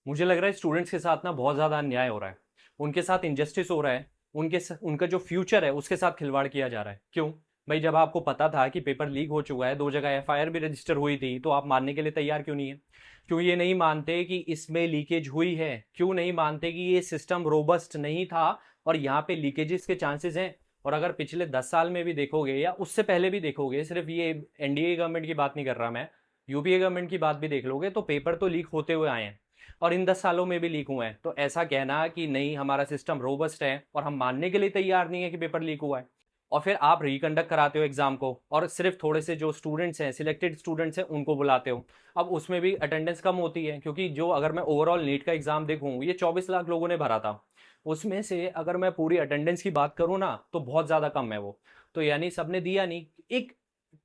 मुझे लग रहा है स्टूडेंट्स के साथ ना बहुत ज़्यादा अन्याय हो रहा है। उनके साथ इनजस्टिस हो रहा है। उनका जो फ्यूचर है उसके साथ खिलवाड़ किया जा रहा है। क्यों? भाई जब आपको पता था कि पेपर लीक हो चुका है, 2 जगह एफआईआर भी रजिस्टर हुई थी, तो आप मानने के लिए तैयार क्यों नहीं है? क्यों ये नहीं मानते कि इसमें लीकेज हुई है? क्यों नहीं मानते कि ये सिस्टम रोबस्ट नहीं था और यहाँ पे लीकेजेस के चांसेस हैं? और अगर पिछले 10 साल में भी देखोगे या उससे पहले भी देखोगे, सिर्फ ये एनडीए गवर्नमेंट की बात नहीं कर रहा मैं, यूपीए गवर्नमेंट की बात भी देख लोगे, तो पेपर तो लीक होते हुए आए हैं और इन 10 सालों में भी लीक हुए हैं। तो ऐसा कहना कि नहीं हमारा सिस्टम रोबस्ट है और हम मानने के लिए तैयार नहीं है कि पेपर लीक हुआ है, और फिर आप रिकंडक्ट कराते हो एग्जाम को और सिर्फ थोड़े से जो स्टूडेंट्स हैं, सिलेक्टेड स्टूडेंट्स हैं, उनको बुलाते हो। अब उसमें भी अटेंडेंस कम होती है, क्योंकि जो अगर मैं ओवरऑल नीट का एग्जाम देखूँ, ये 24 लाख लोगों ने भरा था। उसमें से अगर मैं पूरी अटेंडेंस की बात करूँ ना, तो बहुत ज़्यादा कम है वो। तो यानी सबने दिया नहीं। एक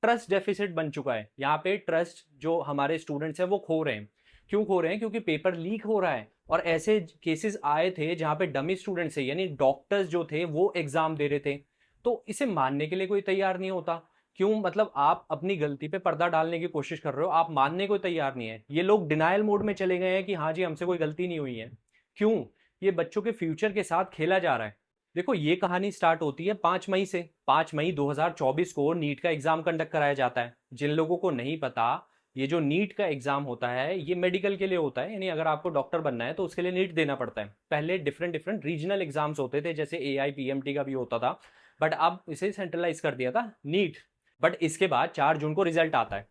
ट्रस्ट डेफिसिट बन चुका है यहाँ पे। ट्रस्ट जो हमारे स्टूडेंट्स हैं वो खो रहे हैं। क्यों खो रहे हैं? क्योंकि पेपर लीक हो रहा है। और ऐसे केसेस आए थे जहां पे डमी स्टूडेंट्स है, यानी डॉक्टर्स जो थे वो एग्जाम दे रहे थे। तो इसे मानने के लिए कोई तैयार नहीं होता। क्यों? मतलब आप अपनी गलती पे पर्दा डालने की कोशिश कर रहे हो, आप मानने को तैयार नहीं है। ये लोग डिनायल मोड में चले गए हैं कि हाँ जी हमसे कोई गलती नहीं हुई है। क्यों? ये बच्चों के फ्यूचर के साथ खेला जा रहा है। देखो, ये कहानी स्टार्ट होती है 5 मई से। 5 मई 2024 को नीट का एग्जाम कंडक्ट कराया जाता है। जिन लोगों को नहीं पता, ये जो नीट का एग्जाम होता है ये मेडिकल के लिए होता है, यानी अगर आपको डॉक्टर बनना है तो उसके लिए नीट देना पड़ता है। पहले डिफरेंट डिफरेंट रीजनल एग्जाम्स होते थे, जैसे AIPMT का भी होता था, बट अब इसे सेंट्रलाइज कर दिया था नीट। बट इसके बाद 4 जून को रिजल्ट आता है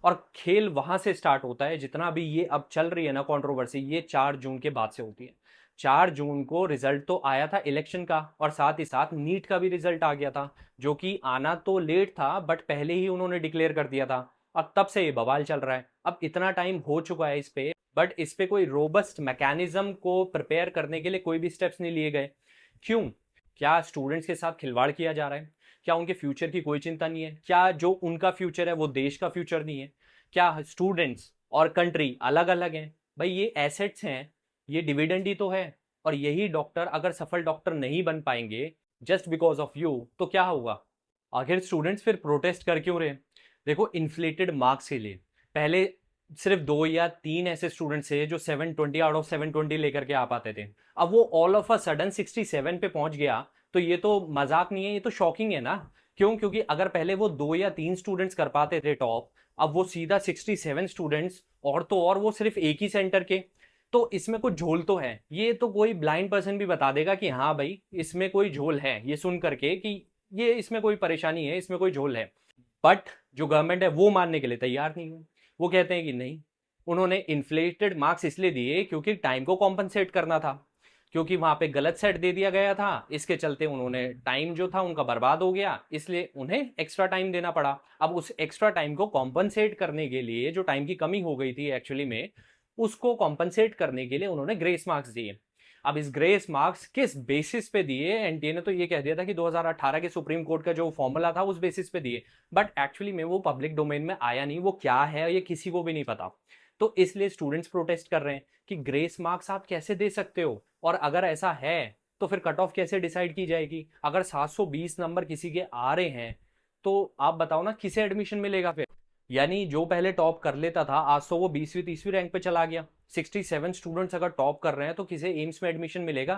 और खेल वहां से स्टार्ट होता है। जितना भी ये अब चल रही है ना कंट्रोवर्सी, ये 4 जून के बाद से होती है। 4 जून को रिजल्ट तो आया था इलेक्शन का, और साथ ही साथ नीट का भी रिजल्ट आ गया था, जो कि आना तो लेट था बट पहले ही उन्होंने डिक्लेयर कर दिया था। और तब से ये बवाल चल रहा है। अब इतना टाइम हो चुका है इस पे, बट इस पे कोई रोबस्ट मैकेनिज्म को प्रिपेयर करने के लिए कोई भी स्टेप्स नहीं लिए गए। क्यों? क्या स्टूडेंट्स के साथ खिलवाड़ किया जा रहा है? क्या उनके फ्यूचर की कोई चिंता नहीं है? क्या जो उनका फ्यूचर है वो देश का फ्यूचर नहीं है? क्या स्टूडेंट्स और कंट्री अलग अलग हैं? भाई ये एसेट्स हैं, ये डिविडेंड ही तो है। और यही डॉक्टर अगर सफल डॉक्टर नहीं बन पाएंगे जस्ट बिकॉज ऑफ यू, तो क्या होगा? आखिर स्टूडेंट्स फिर प्रोटेस्ट कर क्यों रहे? देखो, इन्फ्लेटेड मार्क्स के लिए पहले सिर्फ 2 या 3 ऐसे स्टूडेंट्स थे जो 720 आउट ऑफ 720 लेकर के आ पाते थे। अब वो ऑल ऑफ अ सडन 67 पे पहुंच गया, तो ये तो मजाक नहीं है, ये तो शॉकिंग है ना। क्यों? क्योंकि अगर पहले वो 2 या 3 स्टूडेंट्स कर पाते थे टॉप, अब वो सीधा 67 स्टूडेंट्स, और तो और वो सिर्फ एक ही सेंटर के। तो इसमें कुछ झोल तो है। ये तो कोई ब्लाइंड पर्सन भी बता देगा कि हाँ भाई इसमें कोई झोल है, ये सुन करके कि ये इसमें कोई परेशानी है, इसमें कोई झोल है। बट जो गवर्नमेंट है वो मानने के लिए तैयार नहीं है। वो कहते हैं कि नहीं, उन्होंने इन्फ्लेटेड मार्क्स इसलिए दिए क्योंकि टाइम को कॉम्पनसेट करना था, क्योंकि वहां पे गलत सेट दे दिया गया था। इसके चलते उन्होंने टाइम जो था उनका बर्बाद हो गया, इसलिए उन्हें एक्स्ट्रा टाइम देना पड़ा। अब उस एक्स्ट्रा टाइम को कॉम्पनसेट करने के लिए, जो टाइम की कमी हो गई थी एक्चुअली में, उसको कॉम्पनसेट करने के लिए उन्होंने ग्रेस मार्क्स दिए। अब इस ग्रेस मार्क्स किस बेसिस पे दिए? एनटीए ने तो ये कह दिया था कि 2018 के सुप्रीम कोर्ट का जो फॉर्मूला था उस बेसिस पे दिए, बट एक्चुअली में वो पब्लिक डोमेन में आया नहीं। वो क्या है ये किसी को भी नहीं पता। तो इसलिए स्टूडेंट्स प्रोटेस्ट कर रहे हैं कि ग्रेस मार्क्स आप कैसे दे सकते हो, और अगर ऐसा है तो फिर कट ऑफ कैसे डिसाइड की जाएगी? अगर 720 नंबर किसी के आ रहे हैं, तो आप बताओ ना किसे एडमिशन मिलेगा फिर? यानी जो पहले टॉप कर लेता था, आज तो वो 20वीं 30वीं रैंक पे चला गया। 67 स्टूडेंट्स अगर टॉप कर रहे हैं तो किसे एम्स में एडमिशन मिलेगा?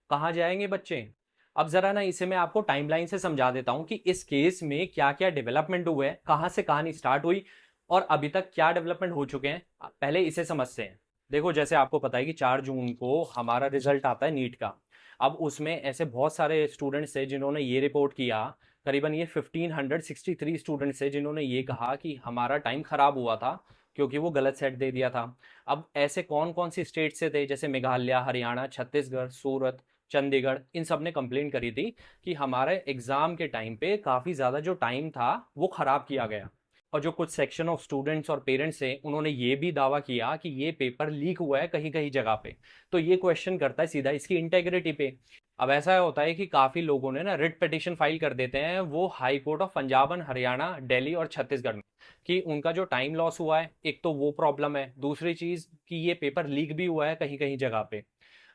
कहाँ जाएंगे बच्चे? अब जरा ना इसे मैं आपको टाइमलाइन से समझा देता हूँ कि इस केस में क्या क्या डेवलपमेंट हुए हैं, कहाँ से कहानी स्टार्ट हुई और अभी तक क्या डेवलपमेंट हो चुके हैं। पहले इसे समझते हैं। देखो, जैसे आपको पता है कि 4 जून को हमारा रिजल्ट आता है नीट का। अब उसमें ऐसे बहुत सारे स्टूडेंट्स थे जिन्होंने ये रिपोर्ट किया, करीबन ये 1563 स्टूडेंट्स थे जिन्होंने ये कहा कि हमारा टाइम खराब हुआ था क्योंकि वो गलत सेट दे दिया था। अब ऐसे कौन कौन सी स्टेट से थे? जैसे मेघालय, हरियाणा, छत्तीसगढ़, सूरत, चंडीगढ़, इन सब ने कंप्लेन करी थी कि हमारे एग्जाम के टाइम पे काफ़ी ज़्यादा जो टाइम था वो ख़राब किया गया। और जो कुछ सेक्शन ऑफ स्टूडेंट्स और पेरेंट्स हैं उन्होंने ये भी दावा किया कि ये पेपर लीक हुआ है कहीं कहीं जगह पे। तो ये क्वेश्चन करता है सीधा इसकी इंटेग्रिटी पे। अब ऐसा होता है कि काफ़ी लोगों ने ना रिट पिटिशन फाइल कर देते हैं वो high court of Punjab and Haryana, Delhi और छत्तीसगढ़ में, कि उनका जो टाइम लॉस हुआ है, एक तो वो प्रॉब्लम है, दूसरी चीज़ कि ये पेपर लीक भी हुआ है कहीं कहीं जगह पे।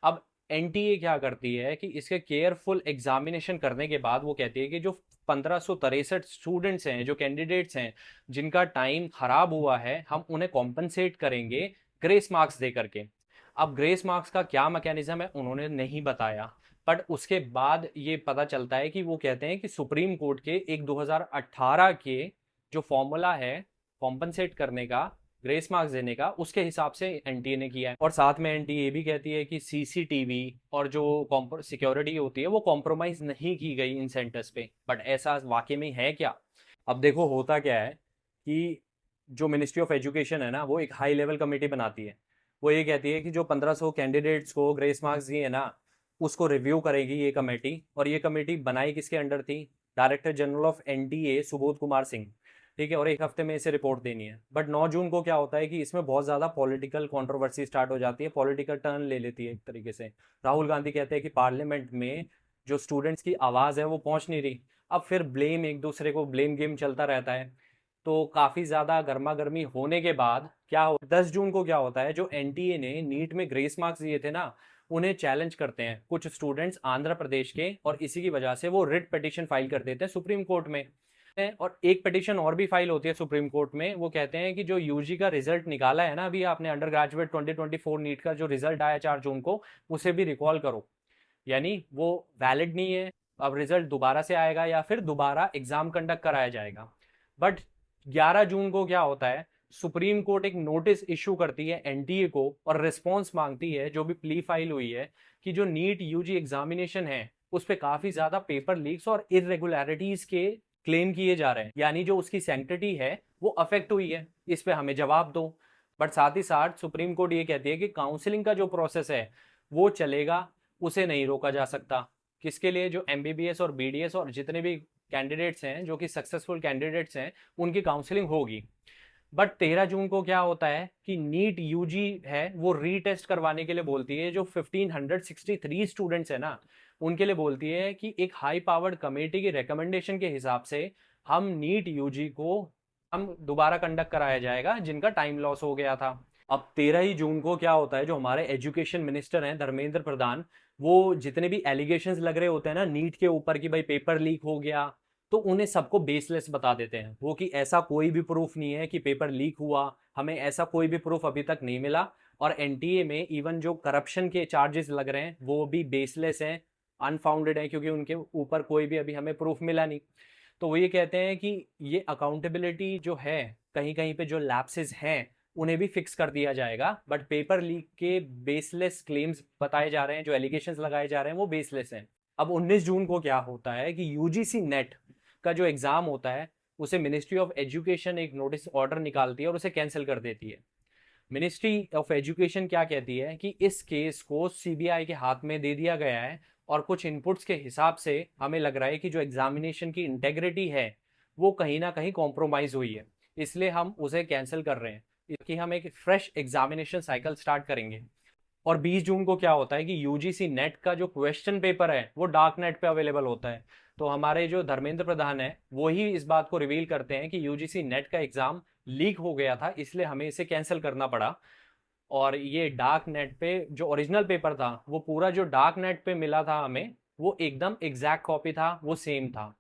अब एनटीए क्या करती है कि इसके केयरफुल एग्जामिनेशन करने के बाद वो कहती है कि जो 1563 स्टूडेंट्स हैं, जो कैंडिडेट्स हैं जिनका टाइम खराब हुआ है, हम उन्हें कॉम्पनसेट करेंगे ग्रेस मार्क्स दे करके। अब ग्रेस मार्क्स का क्या मैकेनिज्म है उन्होंने नहीं बताया, बट उसके बाद ये पता चलता है कि वो कहते हैं कि सुप्रीम कोर्ट के एक 2018 के जो फॉर्मूला है कॉम्पनसेट करने का, ग्रेस मार्क्स देने का, उसके हिसाब से एनटीए ने किया है। और साथ में एनटीए ये भी कहती है कि सीसीटीवी और जो सिक्योरिटी होती है वो कॉम्प्रोमाइज नहीं की गई इन सेंटर्स पे। बट ऐसा वाकई में है क्या? अब देखो होता क्या है कि जो मिनिस्ट्री ऑफ एजुकेशन है ना, वो एक हाई लेवल कमेटी बनाती है। वो ये कहती है कि जो 1500 कैंडिडेट्स को ग्रेस मार्क्स दिए है ना, उसको रिव्यू करेगी ये कमेटी। और ये कमेटी बनाई किसके अंडर थी? Director general of NTA Subodh Kumar Singh. ठीक है, और एक हफ्ते में इसे रिपोर्ट देनी है। बट 9 जून को क्या होता है कि इसमें बहुत ज़्यादा पॉलिटिकल कंट्रोवर्सी स्टार्ट हो जाती है, पॉलिटिकल टर्न ले लेती है एक तरीके से। राहुल गांधी कहते हैं कि पार्लियामेंट में जो स्टूडेंट्स की आवाज़ है वो पहुंच नहीं रही। अब फिर ब्लेम, एक दूसरे को ब्लेम गेम चलता रहता है। तो काफ़ी ज़्यादा गर्मा गर्मी होने के बाद क्या हो, 10 जून को क्या होता है, जो एनटीए ने नीट में ग्रेस मार्क्स दिए थे ना, उन्हें चैलेंज करते हैं कुछ स्टूडेंट्स आंध्र प्रदेश के, और इसी की वजह से वो रिट पिटीशन फाइल कर देते हैं सुप्रीम कोर्ट में। और एक पिटीशन और भी फाइल होती है सुप्रीम कोर्ट में। वो कहते हैं कि जो यूजी का रिजल्ट निकाला है ना अभी आपने, अंडर ग्रेजुएट 2024 नीट का जो रिजल्ट आया 4 जून को, उसे भी रिकॉल करो, यानी वो वैलिड नहीं है। अब रिजल्ट दोबारा से आएगा या फिर दोबारा एग्जाम कंडक्ट कराया जाएगा। बट 11 जून को क्या होता है, सुप्रीम कोर्ट एक नोटिस इशू करती है एनटीए को और रिस्पॉन्स मांगती है, जो भी प्ली फाइल हुई है, कि जो नीट यूजी एग्जामिनेशन है उस पर काफी ज्यादा पेपर लीक्स और इरेगुलरिटीज के क्लेम किए जा रहे हैं, यानी जो उसकी सैंक्टिटी है वो अफेक्ट हुई है, इस पे हमें जवाब दो। बट साथ ही साथ सुप्रीम कोर्ट ये कहती है कि काउंसलिंग का जो प्रोसेस है वो चलेगा, उसे नहीं रोका जा सकता। किसके लिए? जो एमबीबीएस और बीडीएस और जितने भी कैंडिडेट्स हैं जो कि सक्सेसफुल कैंडिडेट्स हैं, उनकी काउंसलिंग होगी। बट 13 जून को क्या होता है कि नीट यूजी है वो रीटेस्ट करवाने के लिए बोलती है, जो 1563 स्टूडेंट्स है ना, उनके लिए बोलती है कि एक हाई पावर्ड कमेटी की रिकमेंडेशन के हिसाब से हम नीट यूजी को हम दोबारा कंडक्ट कराया जाएगा, जिनका टाइम लॉस हो गया था। अब 13 ही जून को क्या होता है, जो हमारे एजुकेशन मिनिस्टर हैं धर्मेंद्र प्रधान, वो जितने भी एलिगेशंस लग रहे होते हैं ना नीट के ऊपर कि भाई पेपर लीक हो गया, तो उन्हें सबको बेसलेस बता देते हैं वो, कि ऐसा कोई भी प्रूफ नहीं है कि पेपर लीक हुआ, हमें ऐसा कोई भी प्रूफ अभी तक नहीं मिला। और एनटीए में इवन जो करप्शन के चार्जेस लग रहे हैं वो भी बेसलेस हैं, अनफाउंडेड है, क्योंकि उनके ऊपर कोई भी अभी हमें प्रूफ मिला नहीं। तो वो ये कहते हैं कि ये अकाउंटेबिलिटी जो है, कहीं कहीं पे जो लैप्सेस हैं उन्हें भी फिक्स कर दिया जाएगा। बट पेपर लीक के बेसलेस क्लेम्स बताए जा रहे हैं, जो एलिगेशंस लगाए जा रहे हैं वो बेसलेस हैं। अब 19 जून को क्या होता है कि यूजीसी नेट का जो एग्जाम होता है उसे मिनिस्ट्री ऑफ एजुकेशन एक नोटिस ऑर्डर निकालती है और उसे कैंसिल कर देती है। मिनिस्ट्री ऑफ एजुकेशन क्या कहती है कि इस केस को सीबीआई के हाथ में दे दिया गया है, और कुछ इनपुट्स के हिसाब से हमें लग रहा है कि जो एग्जामिनेशन की इंटेग्रिटी है वो कहीं ना कहीं कॉम्प्रोमाइज हुई है, इसलिए हम उसे कैंसिल कर रहे हैं कि हम एक फ्रेश एग्जामिनेशन साइकिल स्टार्ट करेंगे। और 20 जून को क्या होता है कि यूजीसी नेट का जो क्वेश्चन पेपर है वो डार्क नेट पे अवेलेबल होता है। तो हमारे जो धर्मेंद्र प्रधान है वो ही इस बात को रिवील करते हैं कि यूजीसी नेट का एग्जाम लीक हो गया था, इसलिए हमें इसे कैंसिल करना पड़ा। और ये डार्क नेट पे जो ओरिजिनल पेपर था, वो पूरा जो डार्क नेट पे मिला था हमें, वो एकदम एग्जैक्ट कॉपी था, वो सेम था।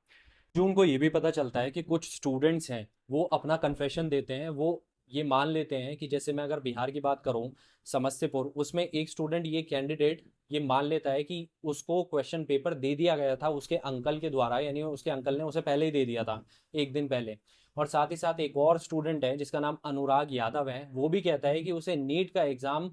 जून को ये भी पता चलता है कि कुछ स्टूडेंट्स हैं वो अपना कन्फेशन देते हैं। वो ये मान लेते हैं कि जैसे मैं अगर बिहार की बात करूं, समस्तीपुर, उसमें एक स्टूडेंट, ये कैंडिडेट ये मान लेता है कि उसको क्वेश्चन पेपर दे दिया गया था उसके अंकल के द्वारा, यानी उसके अंकल ने उसे पहले ही दे दिया था, एक दिन पहले। और साथ ही साथ एक और स्टूडेंट है जिसका नाम अनुराग यादव है, वो भी कहता है कि उसे नीट का एग्जाम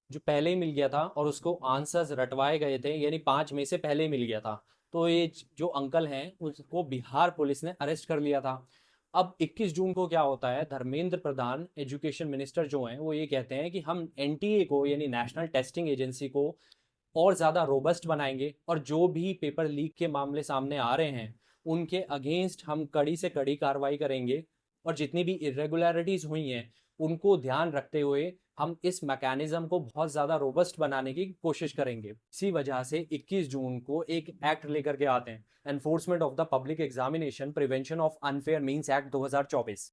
जो पहले ही मिल गया था और उसको आंसर्स रटवाए गए थे, यानी 5 मई से पहले ही मिल गया था। तो ये जो अंकल हैं उसको बिहार पुलिस ने अरेस्ट कर लिया था। अब 21 जून को क्या होता है, धर्मेंद्र प्रधान एजुकेशन मिनिस्टर जो हैं वो ये कहते हैं कि हम एनटीए को, यानी नेशनल टेस्टिंग एजेंसी को, और ज़्यादा रोबस्ट बनाएंगे, और जो भी पेपर लीक के मामले सामने आ रहे हैं उनके अगेंस्ट हम कड़ी से कड़ी कार्रवाई करेंगे। और जितनी भी इरेगुलरिटीज़ हुई हैं उनको ध्यान रखते हुए हम इस मैकेनिज्म को बहुत ज़्यादा रोबस्ट बनाने की कोशिश करेंगे। इसी वजह से 21 जून को एक एक्ट लेकर के आते हैं, enforcement of the public examination prevention of unfair means act 2024।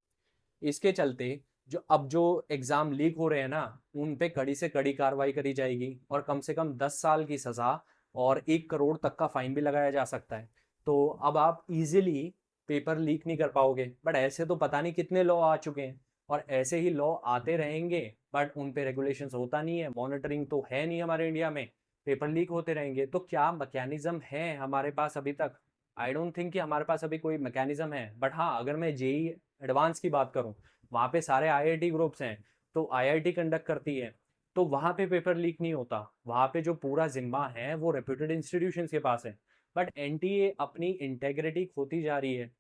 इसके चलते जो एग्जाम लीक हो रहे हैं ना, उन पे कड़ी से कड़ी कार्रवाई करी जाएगी, और कम से कम 10 साल की सज़ा और 1 करोड़ तक का फाइन भी लगाया जा सकता है। तो अब आप इजीली पेपर लीक नहीं कर पाओगे। बट ऐसे तो पता नहीं कितने लॉ आ चुके हैं, और ऐसे ही लॉ आते रहेंगे, बट उन पे रेगुलेशंस होता नहीं है, मॉनिटरिंग तो है नहीं हमारे इंडिया में, पेपर लीक होते रहेंगे। तो क्या मैकेनिज्म है हमारे पास अभी तक? आई डोंट थिंक कि हमारे पास अभी कोई मैकेनिज्म है। बट हाँ, अगर मैं जेई एडवांस की बात करूँ, वहाँ पे सारे आईआईटी ग्रुप्स हैं, तो आईआईटी कंडक्ट करती है, तो वहाँ पे पेपर लीक नहीं होता। वहाँ पे जो पूरा जिम्मा है वो रेप्यूटेड इंस्टीट्यूशंस के पास है। बट एनटीए अपनी इंटेग्रिटी खोती जा रही है,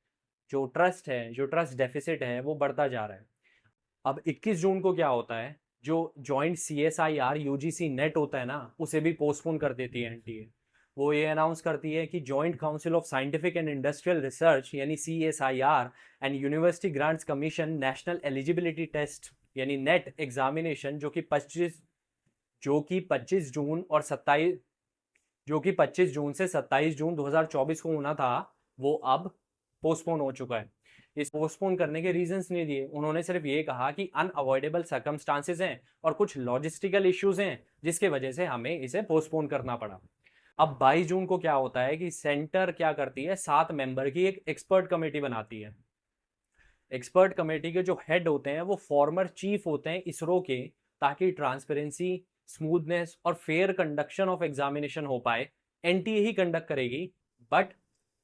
जो ट्रस्ट है, जो ट्रस्ट डेफिसिट है वो बढ़ता जा रहा है। अब 21 जून को क्या होता है, जो जॉइंट CSIR यूजीसी नेट होता है ना, उसे भी पोस्टपोन कर देती है एनटीए। वो ये अनाउंस करती है कि joint council of scientific and industrial research यानी CSIR and university grants commission national eligibility test यानी नेट एग्जामिनेशन, जो कि 25 जून और 27 जो कि 25 जून से 27 जून 2024 को होना था, वो अब पोस्टपोन हो चुका है। इस पोस्टपोन करने के रीजंस नहीं दिए, उन्होंने सिर्फ ये कहा कि अनअवॉइडेबल सर्कमस्टांसेस हैं और कुछ लॉजिस्टिकल इश्यूज हैं जिसके वजह से हमें इसे पोस्टपोन करना पड़ा। अब 22 जून को क्या होता है कि सेंटर क्या करती है, 7 मेंबर की एक एक्सपर्ट कमेटी बनाती है। एक्सपर्ट कमेटी के जो हेड होते हैं वो फॉर्मर चीफ होते हैं इसरो के, ताकि ट्रांसपेरेंसी, स्मूथनेस और फेयर कंडक्शन ऑफ एग्जामिनेशन हो पाए। एनटीए ही कंडक्ट करेगी, बट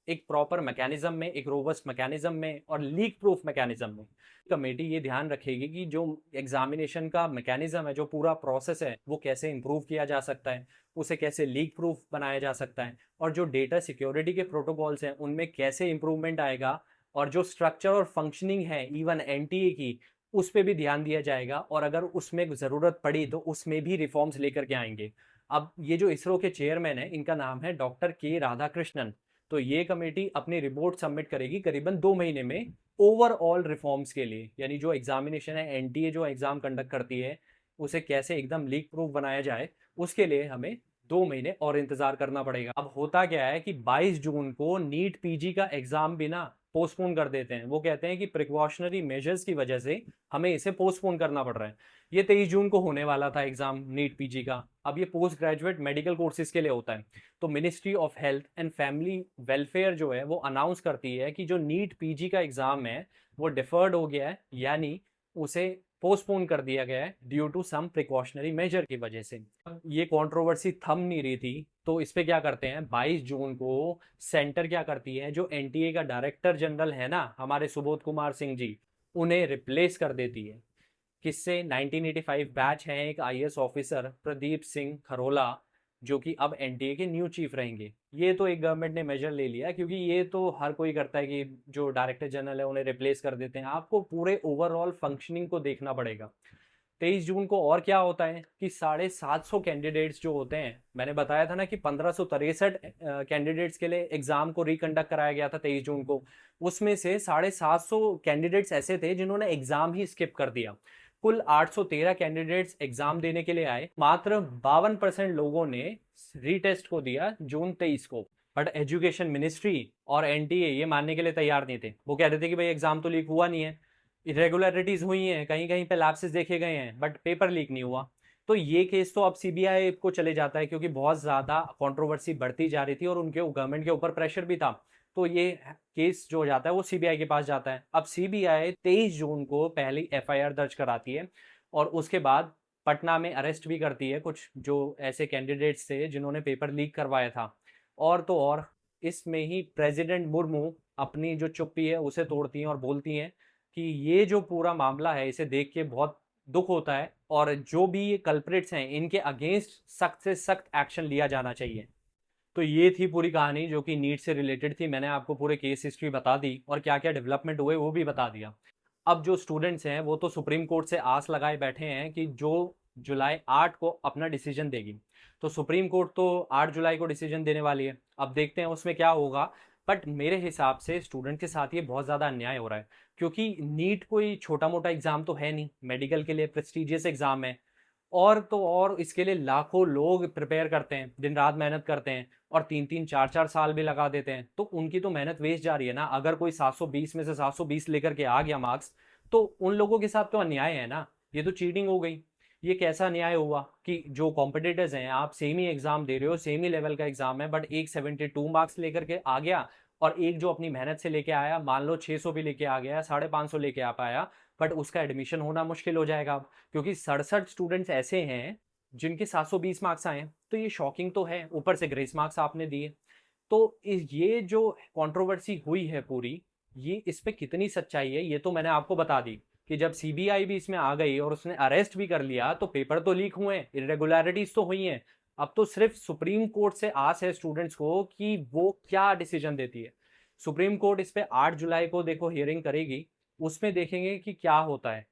एक प्रॉपर मैकेनिज्म में, एक रोबस्ट मैकेनिज्म में और लीक प्रूफ मैकेनिज्म में। कमेटी ये ध्यान रखेगी कि जो एग्जामिनेशन का मैकेनिज्म है, जो पूरा प्रोसेस है, वो कैसे इंप्रूव किया जा सकता है, उसे कैसे लीक प्रूफ बनाया जा सकता है, और जो डेटा सिक्योरिटी के प्रोटोकॉल्स हैं उनमें कैसे इंप्रूवमेंट आएगा, और जो स्ट्रक्चर और फंक्शनिंग है इवन एनटीए की, उस पर भी ध्यान दिया जाएगा, और अगर उसमें ज़रूरत पड़ी तो उसमें भी रिफॉर्म्स लेकर के आएंगे। अब ये जो इसरो के चेयरमैन है, इनका नाम है डॉक्टर के राधाकृष्णन। तो ये कमेटी अपनी रिपोर्ट सबमिट करेगी करीबन 2 महीने में ओवरऑल रिफॉर्म्स के लिए, यानी जो एग्जामिनेशन है, एनटीए जो एग्जाम कंडक्ट करती है, उसे कैसे एकदम लीक प्रूफ बनाया जाए, उसके लिए हमें 2 महीने और इंतजार करना पड़ेगा। अब होता क्या है कि 22 जून को नीट पीजी का एग्जाम भी ना पोस्टपोन कर देते हैं। वो कहते हैं कि प्रिकॉशनरी मेजर्स की वजह से हमें इसे पोस्टपोन करना पड़ रहा है। ये 23 जून को होने वाला था एग्जाम नीट पीजी का। अब ये पोस्ट ग्रेजुएट मेडिकल कोर्सेज के लिए होता है। तो ministry of health and family welfare जो है वो अनाउंस करती है कि जो नीट पीजी का एग्जाम है वो डिफर्ड हो गया है, यानी उसे पोस्टपोन कर दिया गया है due to some precautionary measure की वजह से। ये कंट्रोवर्सी थम नहीं रही थी, तो इस पे क्या करते हैं, 22 जून को सेंटर क्या करती है, जो एनटीए का डायरेक्टर जनरल है ना हमारे सुबोध कुमार सिंह जी, उन्हें रिप्लेस कर देती है। किससे? 1985 बैच है एक आईएएस ऑफिसर प्रदीप सिंह खरोला, जो कि अब एनटीए के न्यू चीफ रहेंगे। ये तो एक गवर्नमेंट ने मेजर ले लिया, क्योंकि ये तो हर कोई करता है कि जो डायरेक्टर जनरल है उन्हें रिप्लेस कर देते हैं। आपको पूरे ओवरऑल फंक्शनिंग को देखना पड़ेगा। 23 जून को और क्या होता है कि 750 कैंडिडेट्स जो होते हैं, मैंने बताया था ना कि 1563 कैंडिडेट्स के लिए एग्जाम को रिकंडक्ट कराया गया था 23 जून को। उसमें से 750 कैंडिडेट्स ऐसे थे जिन्होंने एग्जाम ही स्किप कर दिया। कुल 813 कैंडिडेट्स एग्जाम देने के लिए आए, मात्र 52% लोगों ने रीटेस्ट को दिया जून 23 को। बट एजुकेशन मिनिस्ट्री और एनटीए ये मानने के लिए तैयार नहीं थे। वो कह रहे थे कि भाई एग्जाम तो लीक हुआ नहीं है, इरेगुलरिटीज हुई हैं, कहीं कहीं पे लैप्सेस देखे गए हैं, बट पेपर लीक नहीं हुआ। तो ये केस तो अब सीबीआई को चले जाता है, क्योंकि बहुत ज़्यादा कंट्रोवर्सी बढ़ती जा रही थी और उनके गवर्नमेंट के ऊपर प्रेशर भी था। तो ये केस जो जाता है वो सीबीआई के पास जाता है। अब सीबीआई 23 जून को पहली एफआईआर दर्ज कराती है, और उसके बाद पटना में अरेस्ट भी करती है कुछ जो ऐसे कैंडिडेट्स थे जिन्होंने पेपर लीक करवाया था। और तो और इसमें ही प्रेसिडेंट मुर्मू अपनी जो चुप्पी है उसे तोड़ती हैं और बोलती हैं कि ये जो पूरा मामला है इसे देख के बहुत दुख होता है, और जो भी ये कल्प्रिट्स हैं इनके अगेंस्ट सख्त से सख्त एक्शन लिया जाना चाहिए। तो ये थी पूरी कहानी जो कि नीट से रिलेटेड थी। मैंने आपको पूरे केस हिस्ट्री बता दी और क्या क्या डेवलपमेंट हुए वो भी बता दिया। अब जो स्टूडेंट्स हैं वो तो सुप्रीम कोर्ट से आस लगाए बैठे हैं कि जो जुलाई 8 को अपना डिसीजन देगी। तो सुप्रीम कोर्ट तो 8 जुलाई को डिसीजन देने वाली है, अब देखते हैं उसमें क्या होगा। बट मेरे हिसाब से स्टूडेंट के साथ ये बहुत ज़्यादा अन्याय हो रहा है, क्योंकि नीट कोई छोटा मोटा एग्ज़ाम तो है नहीं, मेडिकल के लिए प्रेस्टिजियस एग्ज़ाम है। और तो और इसके लिए लाखों लोग प्रिपेयर करते हैं, दिन रात मेहनत करते हैं, और 3-3 4-4 साल भी लगा देते हैं। तो उनकी तो मेहनत वेस्ट जा रही है ना। अगर कोई 720 में से 720 लेकर के आ गया मार्क्स, तो उन लोगों के साथ तो अन्याय है ना, ये तो चीटिंग हो गई। ये कैसा अन्याय हुआ कि जो कॉम्पिटिटर्स हैं, आप सेम ही एग्जाम दे रहे हो, सेम ही लेवल का एग्जाम है, बट एक 72 मार्क्स लेकर के आ गया, और एक जो अपनी मेहनत से लेके आया, मान लो 600 भी लेके आ गया, 550 लेके आ पाया, बट उसका एडमिशन होना मुश्किल हो जाएगा अब, क्योंकि 67 स्टूडेंट्स ऐसे हैं जिनके 720 मार्क्स आए हैं। तो ये शॉकिंग तो है, ऊपर से ग्रेस मार्क्स आपने दिए। तो ये जो कंट्रोवर्सी हुई है पूरी, ये इस पे कितनी सच्चाई है ये तो मैंने आपको बता दी कि जब सीबीआई भी इसमें आ गई और उसने अरेस्ट भी कर लिया तो पेपर तो लीक हुए, इरेगुलरिटीज तो हुई हैं। अब तो सिर्फ सुप्रीम कोर्ट से आस है स्टूडेंट्स को कि वो क्या डिसीजन देती है। सुप्रीम कोर्ट इस पे 8 जुलाई को देखो हियरिंग करेगी, उसमें देखेंगे कि क्या होता है।